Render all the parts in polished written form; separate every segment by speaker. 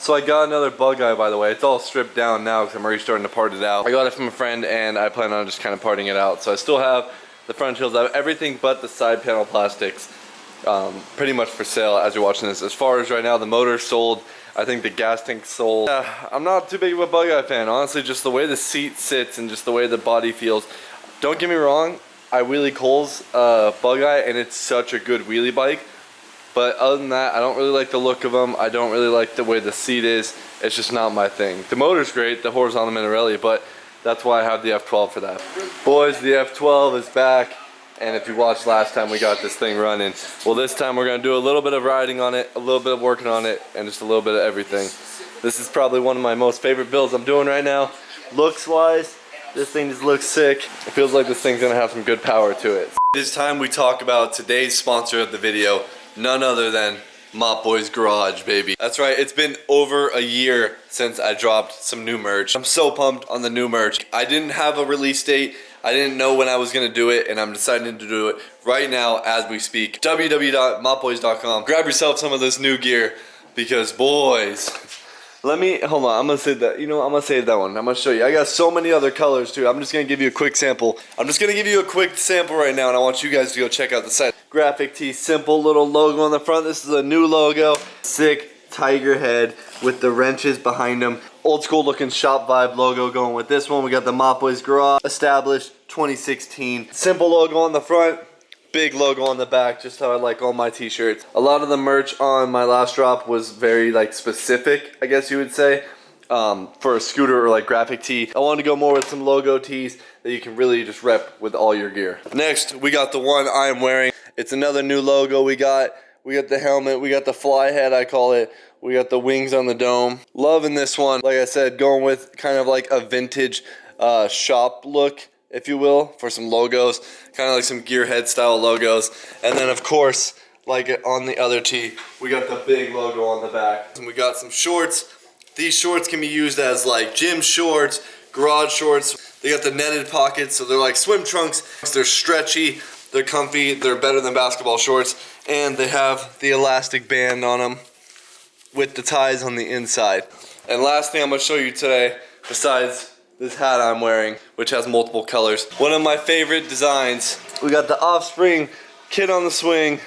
Speaker 1: So I got another bug eye, by the way. It's all stripped down now because I'm already starting to part it out. I got it from a friend and I plan on just kind of parting it out. So I still have the front shields. I have everything but the side panel plastics pretty much for sale as you're watching this. As far as right now, the motor's sold. I think the gas tank's sold. I'm not too big of a bug eye fan. Honestly, just the way the seat sits and just the way the body feels. Don't get me wrong, I wheelie Cole's bug eye and it's such a good wheelie bike. But other than that, I don't really like the look of them. I don't really like the way the seat is. It's just not my thing. The motor's great, the horizontal Minarelli, but that's why I have the F12 for that. Boys, the F12 is back. And if you watched last time, we got this thing running. Well, this time we're gonna do a little bit of riding on it, a little bit of working on it, and just a little bit of everything. This is probably one of my most favorite builds I'm doing right now. Looks wise, this thing just looks sick. It feels like this thing's gonna have some good power to it. It is time we talk about today's sponsor of the video. None other than MOPBOYZ Garage, baby. That's right, it's been over a year since I dropped some new merch. I'm so pumped on the new merch. I didn't have a release date. I didn't know when I was gonna do it, and I'm deciding to do it right now as we speak. www.mopboyz.com. Grab yourself some of this new gear because, boys, hold on, I'm gonna say that, you know, I'm gonna save that one. I'm gonna show you. I got so many other colors too. I'm just gonna give you a quick sample. I'm just gonna give you a quick sample right now, and I want you guys to go check out the site. Graphic tee, simple little logo on the front. This is a new logo. Sick tiger head with the wrenches behind them. Old school looking shop vibe logo going with this one. We got the MOPBOYZ Garage, established 2016. Simple logo on the front, big logo on the back, just how I like all my t-shirts. A lot of the merch on my last drop was very like specific, I guess you would say, for a scooter or like graphic tee. I wanted to go more with some logo tees that you can really just rep with all your gear. Next, we got the one I am wearing. It's another new logo we got. We got the helmet, we got the fly head, I call it. We got the wings on the dome. Loving this one. Like I said, going with kind of like a vintage shop look, if you will, for some logos. Kind of like some gearhead style logos. And then of course, like on the other tee, we got the big logo on the back. And we got some shorts. These shorts can be used as like gym shorts, garage shorts. They got the netted pockets, so they're like swim trunks. They're stretchy, they're comfy, they're better than basketball shorts. And they have the elastic band on them with the ties on the inside. And last thing I'm gonna show you today, besides this hat I'm wearing, which has multiple colors, one of my favorite designs. We got the Offspring kid on the swing,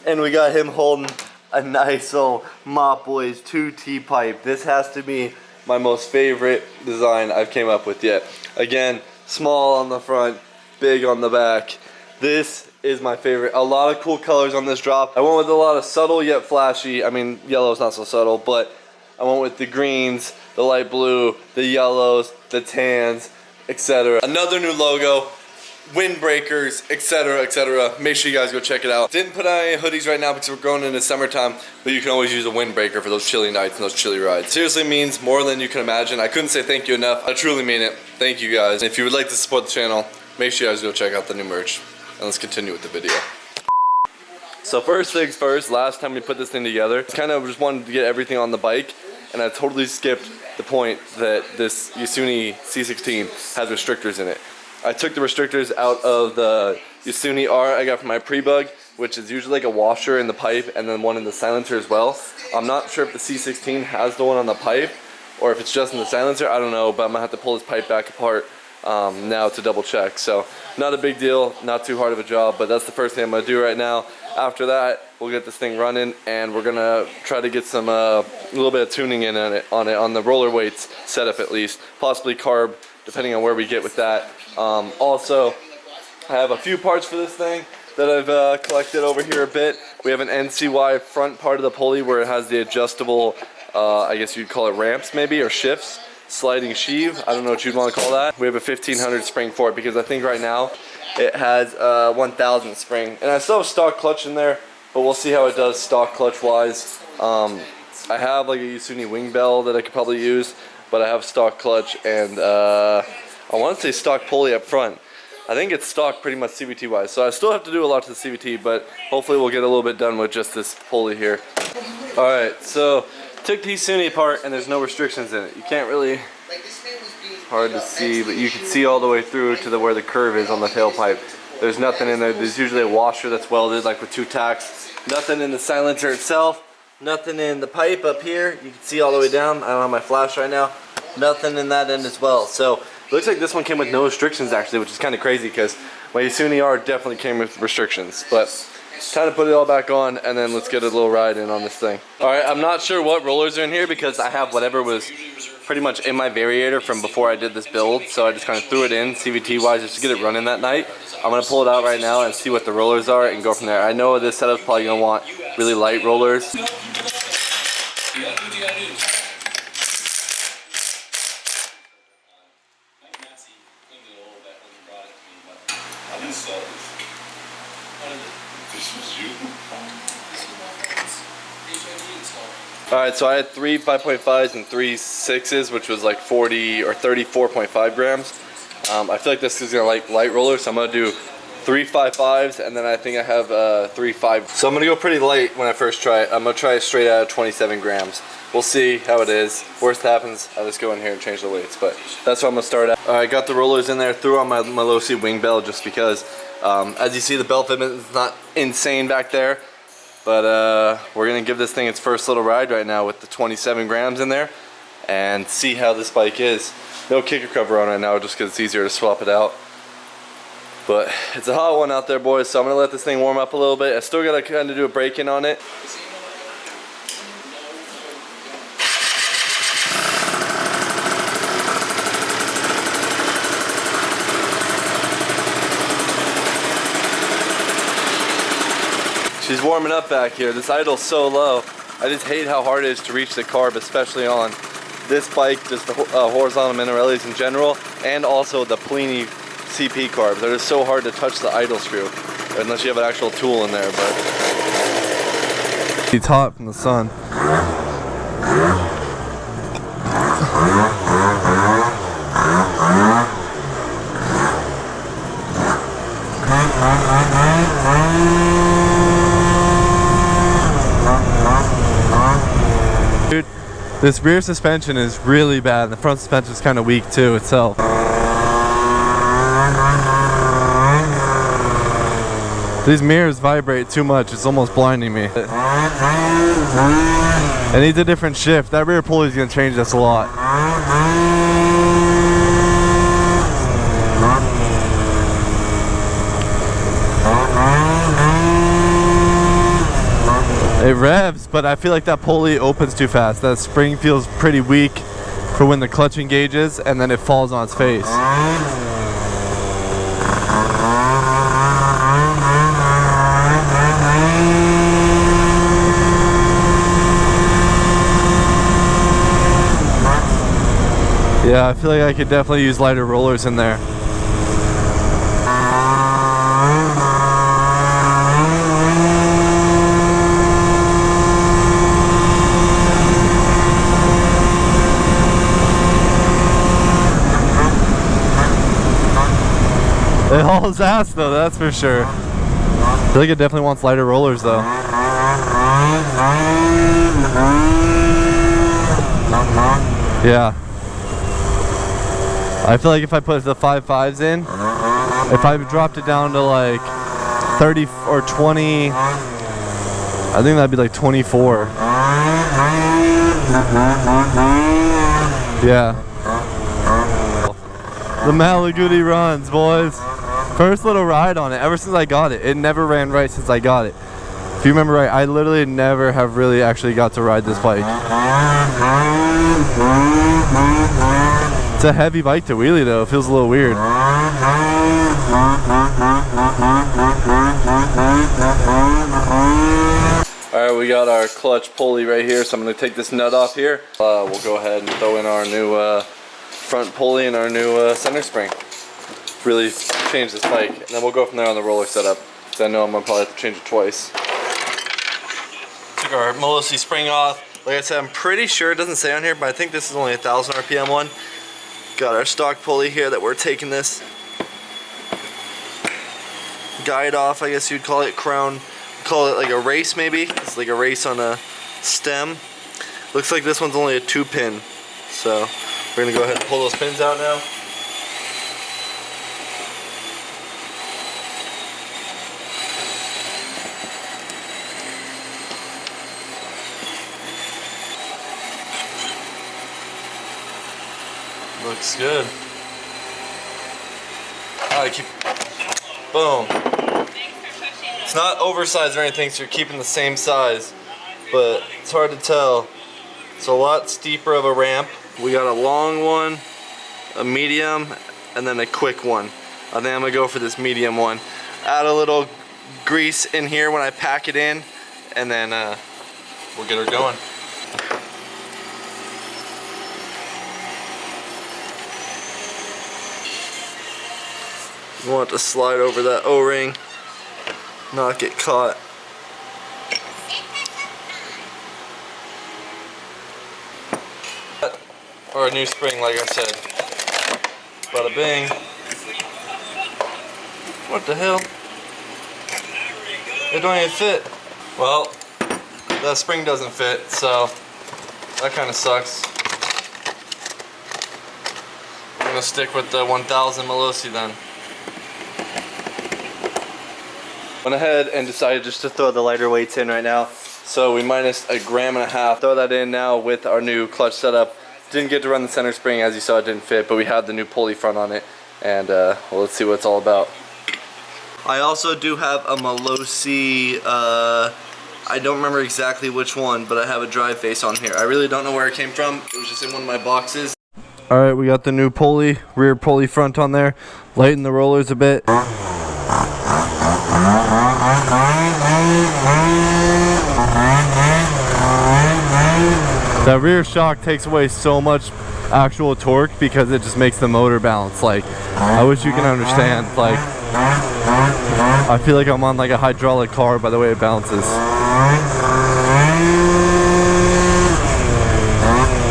Speaker 1: and we got him holding a nice old MOPBOYZ 2T pipe. This has to be my most favorite design I've came up with yet. Again, small on the front, big on the back. This is my favorite. A lot of cool colors on this drop. I went with a lot of subtle yet flashy. I mean, yellow's not so subtle, but I went with the greens, the light blue, the yellows, the tans, etc. Another new logo, windbreakers, etc., etc. Make sure you guys go check it out. Didn't put on any hoodies right now because we're going into summertime, but you can always use a windbreaker for those chilly nights and those chilly rides. Seriously means more than you can imagine. I couldn't say thank you enough. I truly mean it. Thank you guys. And if you would like to support the channel, make sure you guys go check out the new merch. And let's continue with the video. So first things first, last time we put this thing together, kind of just wanted to get everything on the bike, and I totally skipped the point that this Yasuni C16 has restrictors in it. I took the restrictors out of the Yasuni R I got from my pre-bug, which is usually like a washer in the pipe and then one in the silencer as well. I'm not sure if the C16 has the one on the pipe or if it's just in the silencer, I don't know, but I'm gonna have to pull this pipe back apart now to double check. So not a big deal, not too hard of a job, but that's the first thing I'm gonna do right now. After that, we'll get this thing running and we're gonna try to get some a little bit of tuning in on the roller weights setup at least, possibly carb, depending on where we get with that. Also, I have a few parts for this thing that I've collected over here a bit. We have an NCY front part of the pulley where it has the adjustable, I guess you'd call it ramps maybe, or shifts. Sliding sheave, I don't know what you'd want to call that. We have a 1500 spring for it because I think right now it has 1000 spring. And I still have stock clutch in there, but we'll see how it does stock clutch wise. I have like a Yasuni wing bell that I could probably use, but I have stock clutch and I want to say stock pulley up front. I think it's stock pretty much CVT wise. So I still have to do a lot to the CVT, but hopefully we'll get a little bit done with just this pulley here. Alright, so took the Yasuni apart and there's no restrictions in it. You can't really, hard to see, but you can see all the way through to where the curve is on the tailpipe. There's nothing in there. There's usually a washer that's welded like with 2 tacks. Nothing in the silencer itself. Nothing in the pipe up here. You can see all the way down. I don't have my flash right now. Nothing in that end as well. So it looks like this one came with no restrictions actually, which is kind of crazy because my Yasuni R definitely came with restrictions. But time to put it all back on and then let's get a little ride in on this thing. Alright, I'm not sure what rollers are in here because I have whatever was pretty much in my Variator from before I did this build. So I just kind of threw it in CVT wise just to get it running that night. I'm going to pull it out right now and see what the rollers are and go from there. I know this setup's probably going to want really light rollers. Alright, so I had 3 5.5s and 3 6s, which was like 40 or 34.5 grams. I feel like this is gonna like light rollers, so I'm gonna do 3 5.5s and then I think I have 3 5. So I'm gonna go pretty light when I first try it. I'm gonna try it straight out of 27 grams. We'll see how it is. Worst happens, I'll just go in here and change the weights, but that's what I'm gonna start at. Alright, got the rollers in there, threw on my Malaguti wing belt just because, as you see, the belt fitment is not insane back there. But we're gonna give this thing its first little ride right now with the 27 grams in there and see how this bike is. No kicker cover on right now just because it's easier to swap it out. But it's a hot one out there, boys, so I'm gonna let this thing warm up a little bit. I still gotta kind of do a break-in on it. She's warming up back here. This idle's so low. I just hate how hard it is to reach the carb, especially on this bike, just the horizontal Minarellis in general, and also the Pulley CP carbs. They're just so hard to touch the idle screw, unless you have an actual tool in there. But it's hot from the sun. Dude, this rear suspension is really bad. The front suspension is kind of weak too itself. These mirrors vibrate too much. It's almost blinding me. It needs a different shift. That rear pulley is going to change this a lot. It revs, but I feel like that pulley opens too fast. That spring feels pretty weak for when the clutch engages and then it falls on its face. Yeah, I feel like I could definitely use lighter rollers in there. It hauls ass though, that's for sure. I feel like it definitely wants lighter rollers though. Yeah. I feel like if I put the 5.5s in, if I dropped it down to like 30 or 20, I think that'd be like 24. Yeah. The Malaguti runs, boys. First little ride on it ever since I got it. It never ran right since I got it. If you remember right, I literally never have really actually got to ride this bike. It's a heavy bike to wheelie though. It feels a little weird. Alright, we got our clutch pulley right here, so I'm going to take this nut off here. We'll go ahead and throw in our new front pulley and our new center spring. Really change this bike, and then we'll go from there on the roller setup, because I know I'm going to probably have to change it twice. Took our Malaguti spring off. Like I said, I'm pretty sure it doesn't say on here, but I think this is only a 1,000 RPM one. Got our stock pulley here that we're taking this guide off, I guess you'd call it, crown. Call it like a race maybe. It's like a race on a stem. Looks like this one's only a 2-pin. So we're gonna go ahead and pull those pins out now. Looks good. Alright, keep. Boom. It's not oversized or anything, so you're keeping the same size, but it's hard to tell. It's a lot steeper of a ramp. We got a long one, a medium, and then a quick one. I think I'm gonna go for this medium one. Add a little grease in here when I pack it in, and then we'll get her going. You want to slide over that O-ring, not get caught. Or a new spring, like I said. Bada bing. What the hell? It don't even fit. Well, that spring doesn't fit, so that kind of sucks. I'm gonna stick with the 1000 Malossi then. Went ahead and decided just to throw the lighter weights in right now. So we minus 1.5 grams. Throw that in now with our new clutch setup. Didn't get to run the center spring, as you saw, it didn't fit, but we had the new pulley front on it, and well, let's see what it's all about. I also do have a Malossi, I don't remember exactly which one, but I have a dry face on here. I really don't know where it came from. It was just in one of my boxes. Alright, we got the new pulley, rear pulley front on there. Lighten the rollers a bit. That rear shock takes away so much actual torque because it just makes the motor bounce. Like, I wish you can understand. Like, I feel like I'm on like a hydraulic car by the way it bounces.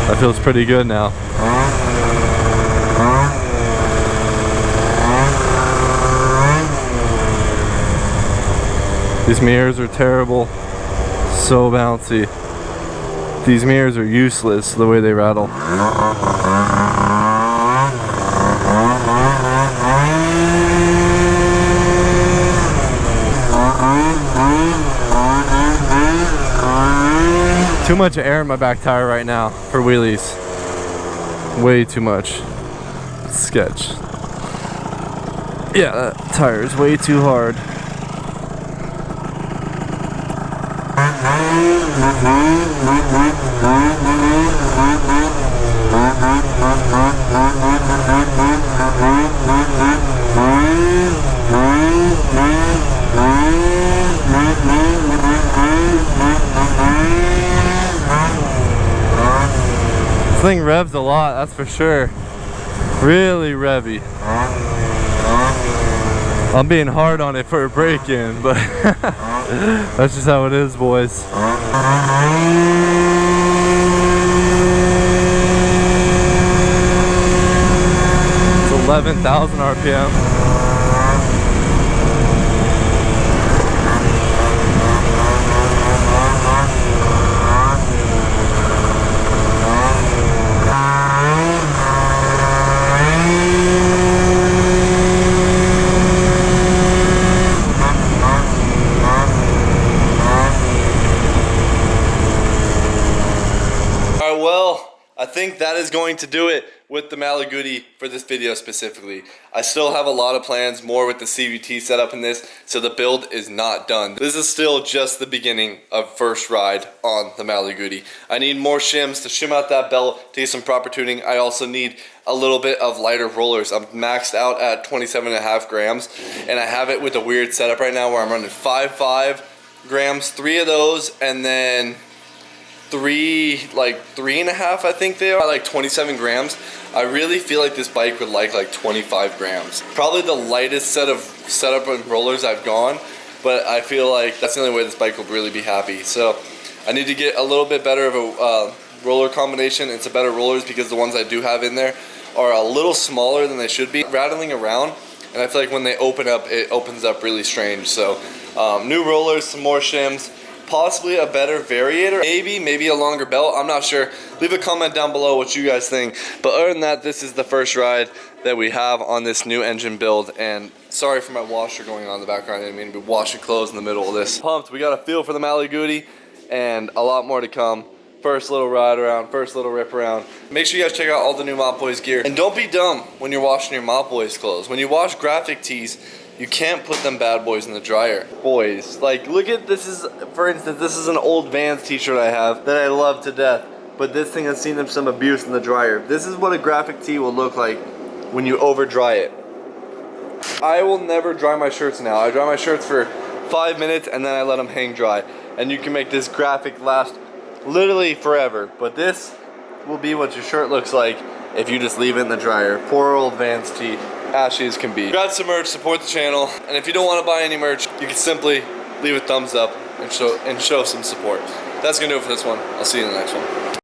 Speaker 1: That feels pretty good now. These mirrors are terrible. So bouncy. These mirrors are useless the way they rattle. Too much air in my back tire right now for wheelies. Way too much. Sketch. Yeah, that tire is way too hard. This thing revs a lot, that's for sure. Really revvy. I'm being hard on it for a break-in, but that's just how it is, boys. It's 11,000 RPM. I think that is going to do it with the Malaguti for this video specifically. I still have a lot of plans, more with the CVT setup in this, so the build is not done. This is still just the beginning of first ride on the Malaguti. I need more shims to shim out that belt, to get some proper tuning. I also need a little bit of lighter rollers. I'm maxed out at 27.5 grams, and I have it with a weird setup right now where I'm running 5.5 grams, 3 of those, and then 3.5 I think they are, like 27 grams. I really feel like this bike would like 25 grams. Probably the lightest setup and rollers I've gone, but I feel like that's the only way this bike will really be happy. So I need to get a little bit better of a roller combination and some better rollers, because the ones I do have in there are a little smaller than they should be, rattling around, and I feel like when they open up, it opens up really strange. So new rollers, some more shims, possibly a better Variator, maybe a longer belt, I'm not sure. Leave a comment down below what you guys think. But other than that, this is the first ride that we have on this new engine build, and sorry for my washer going on in the background. I didn't mean to be washing clothes in the middle of this. Pumped, we got a feel for the Malaguti and a lot more to come. first little ride around, first little rip around. Make sure you guys check out all the new MOPBOYZ gear. And don't be dumb when you're washing your MOPBOYZ clothes. When you wash graphic tees, you can't put them bad boys in the dryer. Boys, like look at this is, for instance, this is an old Vans t-shirt I have that I love to death. But this thing has seen some abuse in the dryer. This is what a graphic tee will look like when you over dry it. I will never dry my shirts now. I dry my shirts for 5 minutes and then I let them hang dry. And you can make this graphic last literally forever. But this will be what your shirt looks like if you just leave it in the dryer. Poor old Vans tee, ashy as can be. Grab some merch, support the channel, and if you don't want to buy any merch, you can simply leave a thumbs up and show some support. That's gonna do it for this one. I'll see you in the next one.